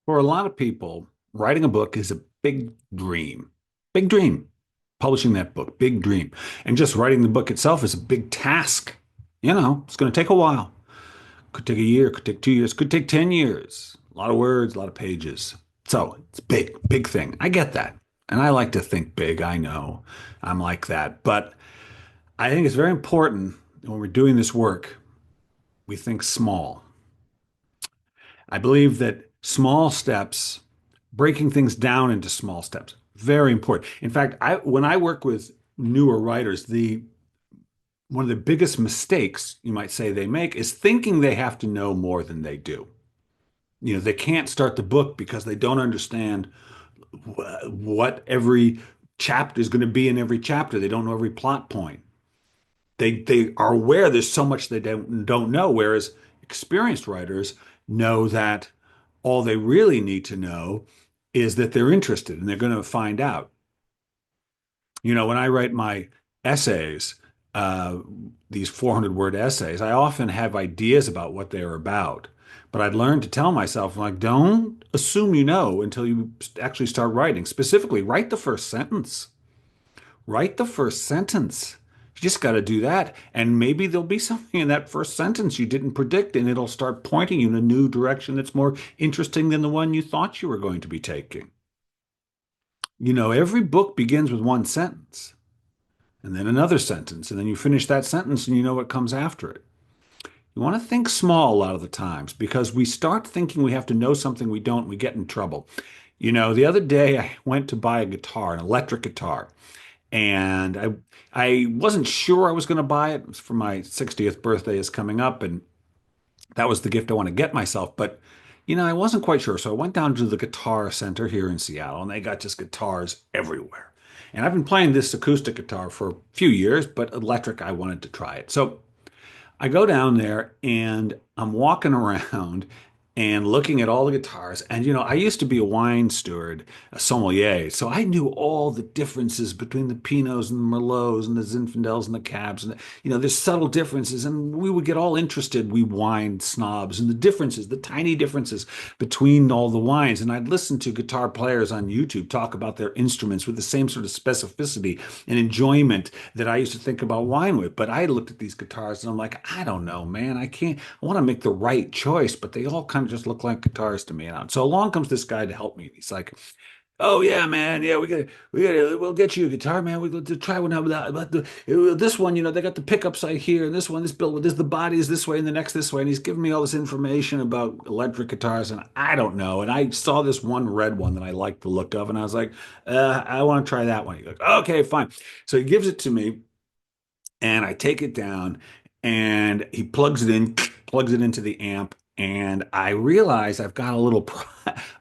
For a lot of people, writing a book is a big dream. Big dream. Publishing that book, big dream. And just writing the book itself is a big task. It's going to take a while. Could take a year, could take 2 years, could take 10 years. A lot of words, a lot of pages. So it's big, big thing. I get that. And I like to think big. I know I'm like that. But I think it's very important when we're doing this work, we think small. I believe that small steps, breaking things down into small steps, very important. In fact, when I work with newer writers, the one of the biggest mistakes you might say they make is thinking they have to know more than they do. They can't start the book because they don't understand what every chapter is going to be in every chapter. They don't know every plot point. They are aware there's so much they don't know, whereas experienced writers know that all they really need to know is that they're interested and they're going to find out. When I write my essays, uh, these 400 word essays, I often have ideas about what they're about. But I'd learned to tell myself, like, don't assume you know until you actually start writing. Specifically, write the first sentence. Write the first sentence. You just got to do that. And maybe there'll be something in that first sentence you didn't predict, and it'll start pointing you in a new direction that's more interesting than the one you thought you were going to be taking. Every book begins with one sentence and then another sentence, and then you finish that sentence and you know what comes after it. You want to think small a lot of the times because we start thinking we have to know something we don't, we get in trouble. The other day I went to buy a guitar, an electric guitar, and I wasn't sure I was going to buy it. It was for my 60th birthday is coming up, and that was the gift I want to get myself. But I wasn't quite sure. So I went down to the Guitar Center here in Seattle, and they got just guitars everywhere. And I've been playing this acoustic guitar for a few years, but electric, I wanted to try it. So I go down there and I'm walking around and looking at all the guitars. And, I used to be a wine steward, a sommelier. So I knew all the differences between the Pinots and the Merlots and the Zinfandels and the Cabs. And, there's subtle differences. And we would get all interested, we wine snobs, and the differences, the tiny differences between all the wines. And I'd listen to guitar players on YouTube talk about their instruments with the same sort of specificity and enjoyment that I used to think about wine with. But I looked at these guitars and I'm like, I don't know, man. I can't, I want to make the right choice, but they all kind of just look like guitars to me. And so along comes this guy to help me. He's like, "Oh yeah, man. Yeah, we'll get you a guitar, man. We'll to try one out but this one, they got the pickup side here, and this one, the body is this way, and the neck's this way." And he's giving me all this information about electric guitars, and I don't know. And I saw this one red one that I liked the look of, and I was like, I want to try that one. He's like, "Okay, fine." So he gives it to me, and I take it down, and he plugs it in, plugs it into the amp, and I realize I've got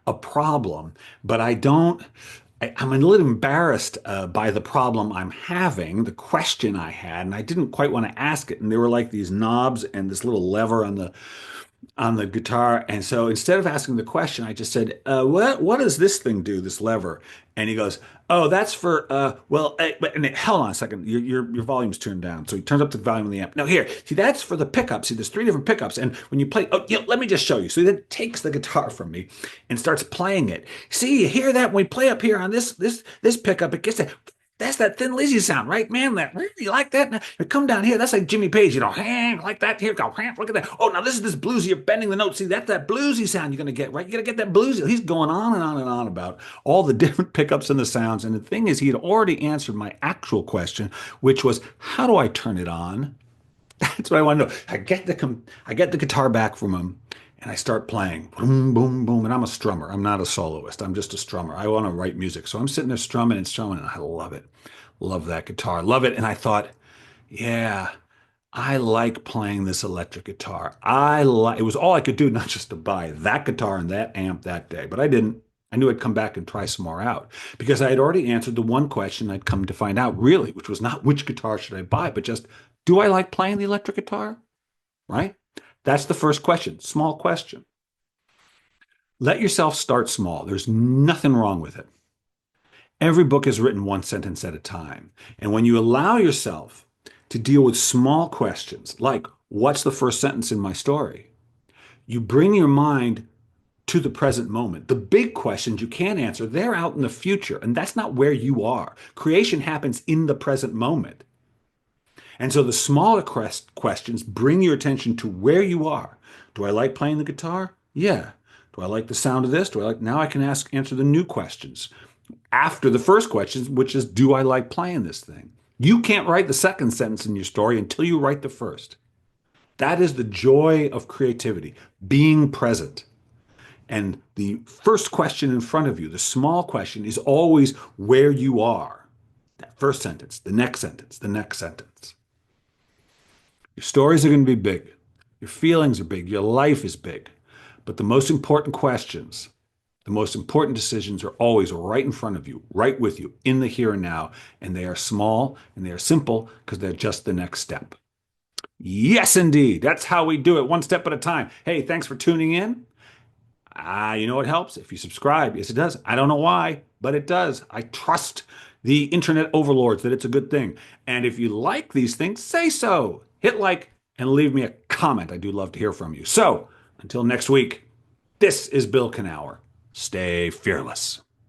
a problem, but I don't. I'm a little embarrassed by the problem I'm having, the question I had, and I didn't quite want to ask it. And there were like these knobs and this little lever on the guitar. And so instead of asking the question, I just said, what does this thing do, this lever?" And he goes, "Oh, that's for, hold on a second. Your volume's turned down." So he turns up the volume of the amp. "No, here, see, that's for the pickups. See, there's three different pickups. And when you play, oh, yeah, let me just show you." So he then takes the guitar from me and starts playing it. "See, you hear that? When we play up here on this pickup, it gets that. That's that Thin Lizzy sound, right, man? That you like that? Now, come down here. That's like Jimmy Page, like that. Here, go, look at that. Oh, now this bluesy. You're bending the notes. See, that's that bluesy sound you're gonna get, right? You gotta get that bluesy." He's going on and on and on about all the different pickups and the sounds. And the thing is, he had already answered my actual question, which was, how do I turn it on? That's what I want to know. I get the guitar back from him, and I start playing. Boom, boom, boom. And I'm a strummer. I'm not a soloist. I'm just a strummer. I want to write music. So I'm sitting there strumming, and I love it. Love that guitar. Love it. And I thought, yeah, I like playing this electric guitar. It was all I could do, not just to buy that guitar and that amp that day, but I didn't. I knew I'd come back and try some more out because I had already answered the one question I'd come to find out, really, which was not which guitar should I buy, but just, do I like playing the electric guitar? Right? That's the first question. Small question. Let yourself start small. There's nothing wrong with it. Every book is written one sentence at a time. And when you allow yourself to deal with small questions like, what's the first sentence in my story? You bring your mind to the present moment. The big questions you can't answer, they're out in the future, and that's not where you are. Creation happens in the present moment. And so the smaller questions bring your attention to where you are. Do I like playing the guitar? Yeah. Do I like the sound of this? Do I like now I can answer the new questions after the first question, which is do I like playing this thing? You can't write the second sentence in your story until you write the first. That is the joy of creativity, being present. And the first question in front of you, the small question, is always where you are. That first sentence, the next sentence, the next sentence. Your stories are going to be big. Your feelings are big. Your life is big. But the most important questions, the most important decisions are always right in front of you, right with you, in the here and now. And they are small and they are simple because they're just the next step. Yes, indeed. That's how we do it, one step at a time. Hey, thanks for tuning in. You know what helps? If you subscribe. Yes, it does. I don't know why, but it does. I trust the internet overlords that it's a good thing. And if you like these things, say so. Hit like and leave me a comment. I do love to hear from you. So until next week, this is Bill Kenower. Stay fearless.